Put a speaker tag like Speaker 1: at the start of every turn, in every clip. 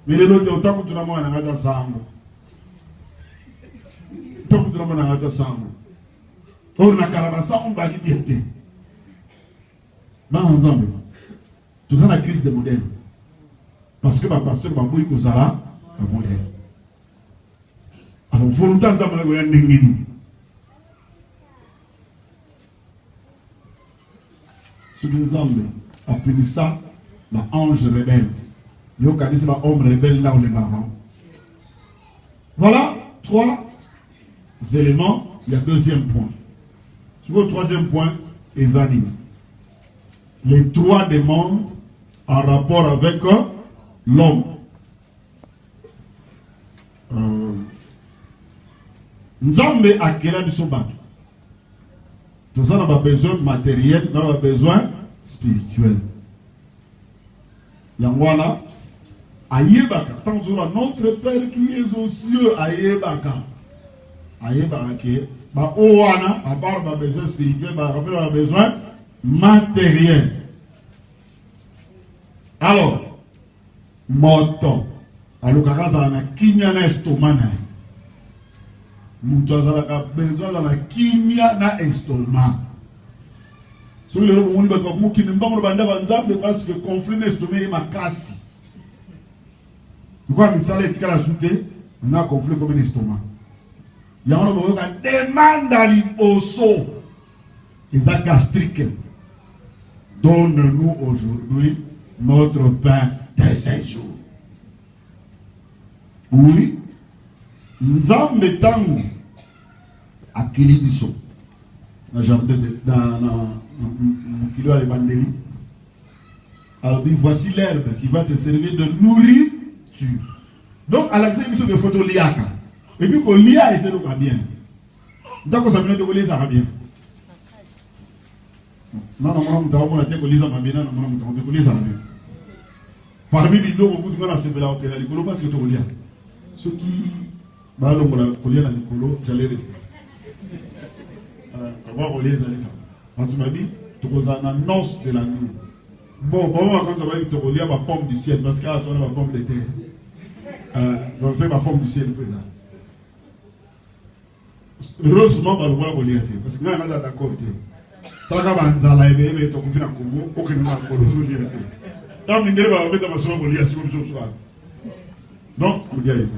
Speaker 1: Mais les autres, autant que tu n'as pas un ensemble. Tant que tu n'as pas un ensemble. On a carabassa, on va dire bien. Mais ensemble. Tout ça, la crise des modèles. Parce que ma pasteur m'a dit que ça là, un modèle. Alors, volontairement, ça m'a dit ce qui nous a puni ça, l'ange rebelle. Il y a l'homme rebelle là où les marabouts. Voilà 3 éléments. Il y a 2e point. Sur le 3e point, Ezani. Les 3 demandes en rapport avec l'homme. Nzambe akela biso batu. Tout ça n'a pas besoin matériel, n'a pas besoin spirituel. Yangwana ayebaka. Tant que notre Père qui est aux cieux ayebaka. Ayebaka ke ba owana à part ba besoin spirituel, ba besoin matériel. Alors moto alukakaza na kimia na estomana. Nous avons besoin de la kimia na estomac. So le monde va comme qui ne pas banda banzambe parce que conflit estomac est ma casse. Pourquoi misala etika la soute, on a conflit comme un estomac. Il y a un moment qui demande à l'iposo les gastriques. Donne-nous aujourd'hui notre pain de 5 jours. Oui. Nzambe tangu akili biso na jardin na kilo à l'ébandeli. Alors voici l'herbe qui va te servir de nourriture. Donc à l'accès biso de photo liaka. Et puis qu'on lia et c'est le bien. Donc ça me dit que les ça bien. Non non on on a dit que les ça bien non on dit que les ça bien. Parmi les lots au bout de la semaine là OK là le parce que tu lia. Ce qui bah donc la collier dans le colo j'allais rester avoir collier ça parce que ma vie tu causes un noce de la nuit bon quand ça va être collier ma pomme du ciel parce qu'à toi ma pomme de terre donc c'est ma pomme du ciel fait ça heureusement par le collier parce que là on a d'accord taka banzala ebe to kufina Congo aucun na collier tant mindere va mettre ma somme collier sur donc collier ça.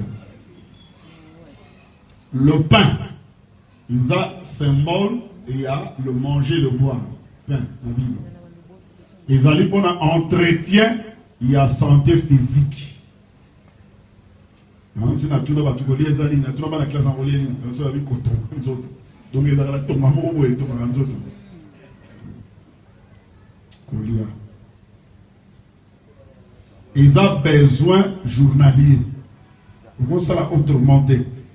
Speaker 1: Le pain, il a symbole et il y a le manger, le boire. Pain, la Bible. Ils allaient pour un entretien, il y a santé physique. Donc, il y a tout la classe en relié, il y a coton. Donc, il y a la tomate et tomate. Ils ont besoin journalier. Pour ça, la autrement.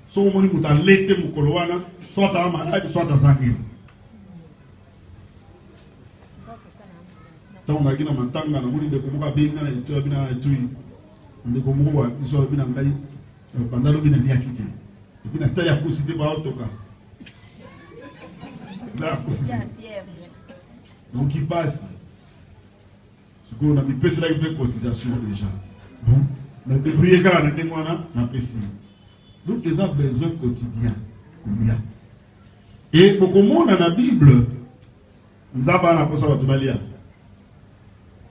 Speaker 1: So on dit que l'été mukolowana soit à malade soit à sanguine. Tant on a gina matanga na moni de komoka benga na to bina tui. De komoka wa iso bina ngai bandalo bina ni akiti. Et puis na taya kosite ba otoka. Donc il passe. Ce qu'on a mis pèse là il fait cotisation déjà. Bon, la débrouiller car na ndengwana na pèse. Donc, les a besoin quotidien. Et beaucoup de monde dans la Bible, nous avons la poste à Batubalia.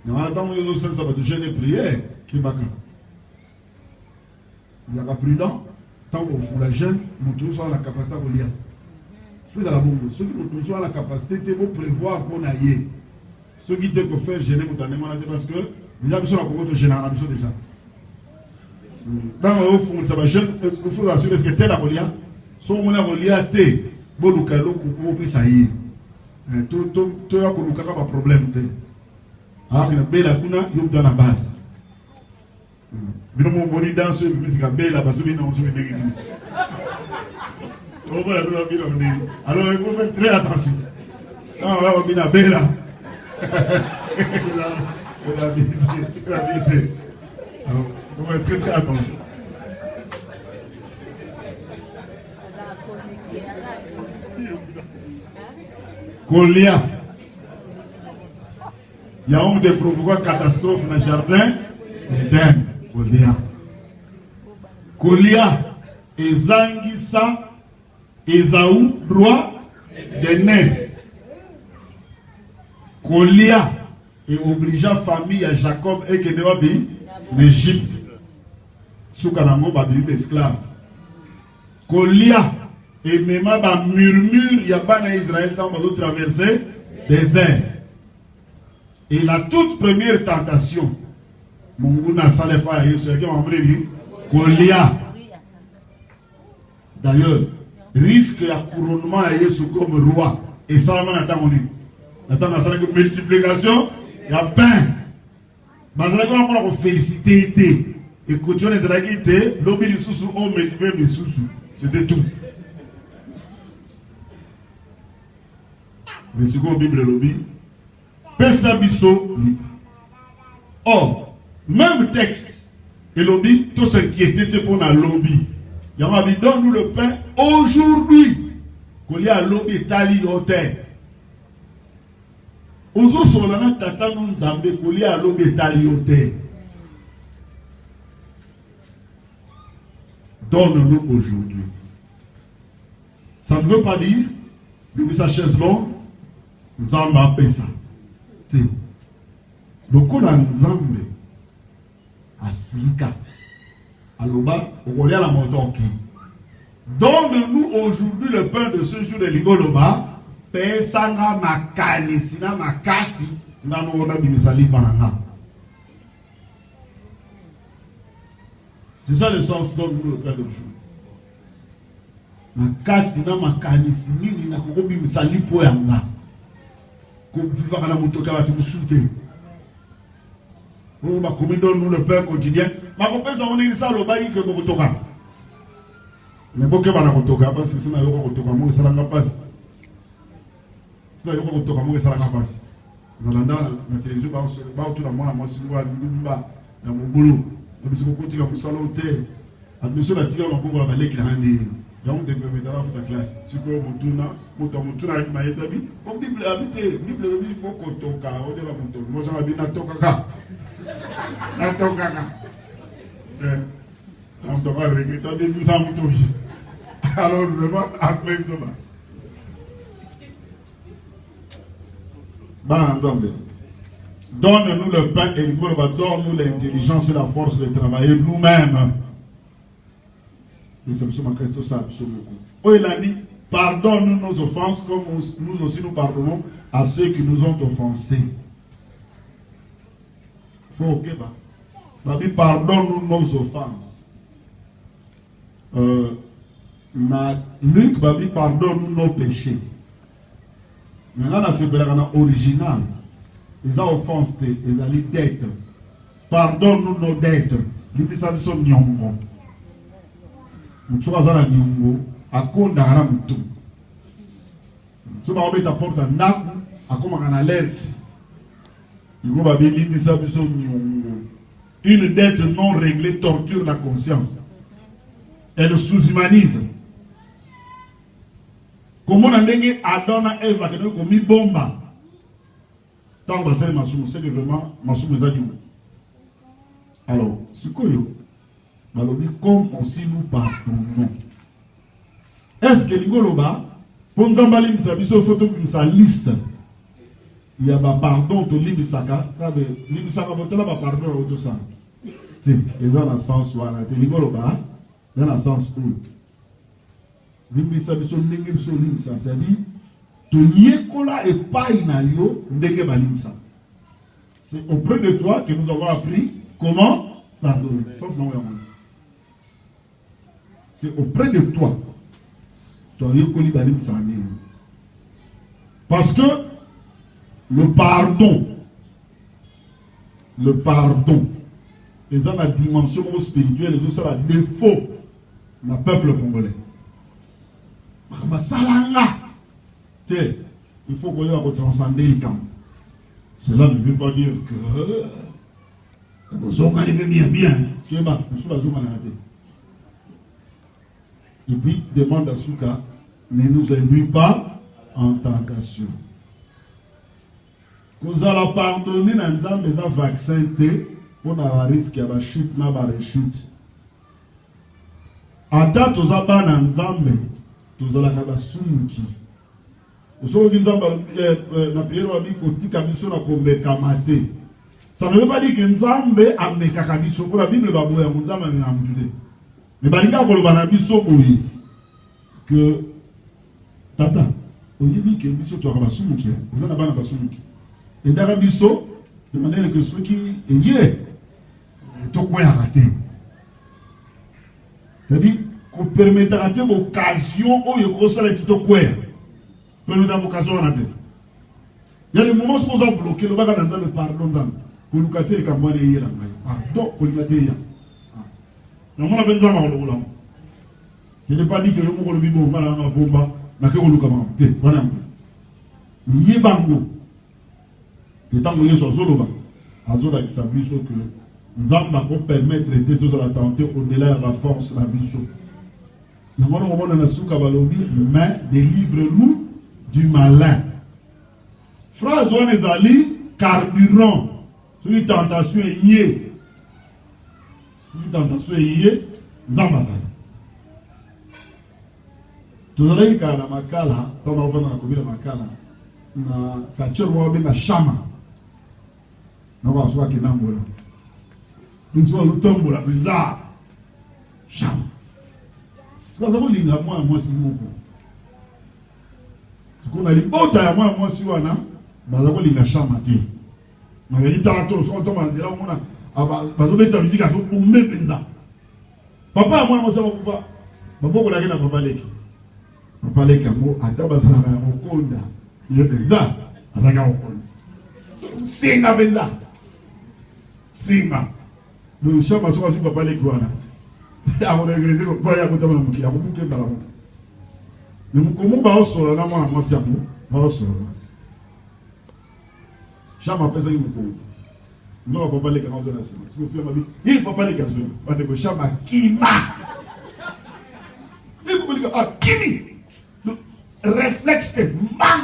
Speaker 1: Nous avons le sens de jeûne et prière qui est bacon. Vous avez prudent, tant qu'on fait la jeûne, nous tous avons la capacité de lire. Faites à la bombe. Ceux qui nous ont la capacité de prévoir pour nailler. Ceux qui disent que faire jeûner, nous avons parce que déjà, nous avons la jeûne, nous avons déjà. Dans le fond, ça va jeune, il faut assurer que tel a relié, son mon a relié à T, bon, nous allons couper ça y est. Tout a connu un problème. Alors que la belle kuna, il y a dans la base. Bien, mon moni dans ce musique à belle, la base, il y a un souvenir. Alors, il faut faire très attention. Quand on va bien à belle, alors, il faut faire très très attention. Colia. Il y a un des provoquants catastrophes dans le jardin d'Éden. Colia. Kolia ezangisa Esaü droit de naissance. Kolia et obligea famille à Jacob et Kenewabi en Égypte. Soukanango babili esclave. Kolia et même ba murmure yabana Israël tant ba traverser désert. Et la toute première tentation, Munguna sale pas Yesu yake mamreli Kolia. D'ailleurs, risque à couronnement à Yesu comme roi. Et ça, on attend une multiplication. Il y a pain. Mais on va féliciter. Et quand on est l'obéi de sous on multiplie les sous. C'était tout. Mais ce qu'on Bible lobby, Pesabiso libre. Or, même texte, et lobby, tout s'inquiéter pour la lobby. Yamabi, donne-nous le pain aujourd'hui. Qu'on y a lobby tali yote. Ozo solana tata non zambe qu'on y a lobby tali yote. Donne-nous aujourd'hui. Ça ne veut pas dire, depuis sa chaise longue, Nzamba a fait ça. Le coup de Nzambe, à Silika, à Loba, au Golia la Motoki. Donne-nous aujourd'hui le pain de ce jour de Ligoloba, Pesanga Makani, Sina Makasi, Nanoona Bimisali Pananga. C'est ça le sens, donne-nous le pain de jour. Makasi na Makani, Sini, Nakoko Bimisali Poyanga. Vivre la moto va te souter. On va commettre donne-nous le pain quotidien. Ma compétence on est ça le bail que vous toquez. Mais beaucoup va la toquer parce que c'est na yoko toquer moi ça n'a pas. C'est na yoko toquer moi ça n'a pas. Dans la télévision ba tout la moi si wa ndumba ya mobulu. Parce que beaucoup tira musala hotel. Admission la tira na bongo la baleki na handi. Donc, des médailles de classe. Si vous avez avec ma établi, comme Bible habité, Bible il faut qu'on toque. On est là, moi j'avais bien toka. La toka. On doit regretter, nous sommes tous. Alors, vraiment, après ça. Donne-nous le pain et donne-nous l'intelligence et la force de travailler nous-mêmes. Il a dit, pardonne-nous nos offenses comme nous aussi nous pardonnons à ceux qui nous ont offensés. Faut que pardonne-nous nos offenses. Luc pardonne-nous nos péchés. Maintenant, c'est original. Les offenses, les dettes. Pardonne-nous nos dettes. Les sont nyongo. Mutsuka zana nyongo akonda kana mutu tsuba obeta porta ndaku akoma kana alerte iko ba bilimisa biso nyongo. Une dette non réglée torture la conscience. Elle sous-humanise. Comment on ndenge Adona Eva keno komi bomba tant basé masumu c'est vraiment masumu za nyongo. Alors sikoyo comme aussi nous pardonnons. Est-ce que Lingoloba, pour nous emballer une photo sa liste, il y a un pardon to limisaka, ça veut limisaka voter là pardon au tout ça. C'est dans le sens où la Lingoloba, dans le sens où limisaka biso ndenge biso limisa, c'est-à-dire to yekola et pas inayo ndenge balimisa. C'est auprès de toi que nous avons appris comment pardonner. Ça c'est non. C'est auprès de toi. Parce que le pardon, ils ont la dimension spirituelle, ils ont ça la défaut du peuple congolais. Il faut qu'on ait transcender le camp. Cela ne veut pas dire que nous sommes arrivés bien. Et puis, demande à Souka, ne nous induis pas en tentation. Nous allons pardonner dans un vaccin pour avoir risque de chute, de rechute. ata tozaba na nzambe tozalaka basumuki osoki nzambe na priere wa biko tika biso na komekama te. Ça ne veut pas dire que nzambe amekaka biso pour la Bible baboya nzambe amekaka mutu te. Mais balinga koloba na biso boye que tata oyebi ke biso to basumuki ozana bana basumuki et dara biso de manière que ceux qui est to koya raté. C'est-à-dire qu'on permettra une occasion où il y a une occasion où il y a une occasion. Il y a des moments où on a bloqué, le bagage dans le pardon. Pour nous casser les campagnes, pardon, pour nous casser. Non, on a besoin de le rouler. Je n'ai pas dit que nous avons le bibou, on a un bomba, mais que nous avons le voilà. Il y a bango. Et tant que nous sommes solo, Azola qui s'abuse que nous allons permettre de traiter tous à la tenter au-delà de la force de la biso. Nous allons dans la souka balobi, mais délivre-nous du malin. Phrase on est allé carburant. Sur une tentation yé. Une tentation yé, nous allons passer. Tout à l'heure, il y a makala, tant qu'on va dans la commune de makala, na kachor wa benga shama. Na wa swa kinambola. Nous allons tomber la benza. Shama. Ce qu'on a dit, moi, c'est mon coup. Ce qu'on a dit, moi, si on a dit, la shama. Mais il y a des gens qui ont dit, la musique à son même benza. Papa, moi, je sais pas. Papa, on a dit, papa, leki. Papa, leki, moi, à Tabasana, au Konda. Il y a benza. À Zaga, au Konda. Singa benza. Singa. Le shama, c'est quoi, papa, leki, wana. A regretté que pas y a côté mon qui a beaucoup de balles. Mais comment va sur la main moi c'est bon, va sur. Chama après ça il me compte. Non papa les gars de la semaine. Ce que fait ma vie, il papa les gars, pas de chama kima. Il papa les gars, ah kimi. Réflexe de man.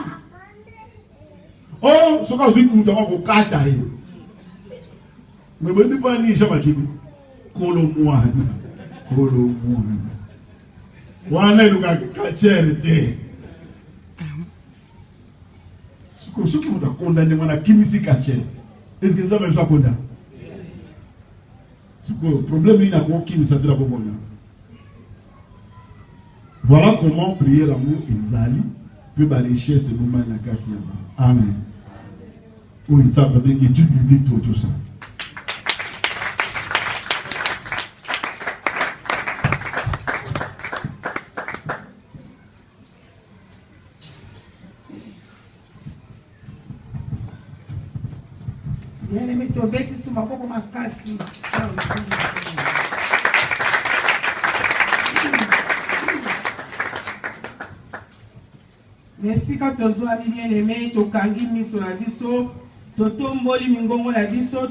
Speaker 1: Oh, ce que je dis nous avons kata. Mais bon pas ni chama kimi. Kolomoana. Wana iluka kachere te. Suki muta condamné mwana kimisi kachere. Est-ce que nzambe msa konda? Suko problème ni na ko kimisa tira ko bona. Voilà comment prier l'amour ezali peut ba richesse nous na kati ya. Amen. Oui, ça va bien étude biblique tout ça.
Speaker 2: Merci quand tu as bien aimé, tu as gagné sur la biso, tu as tombé mingongo la biso,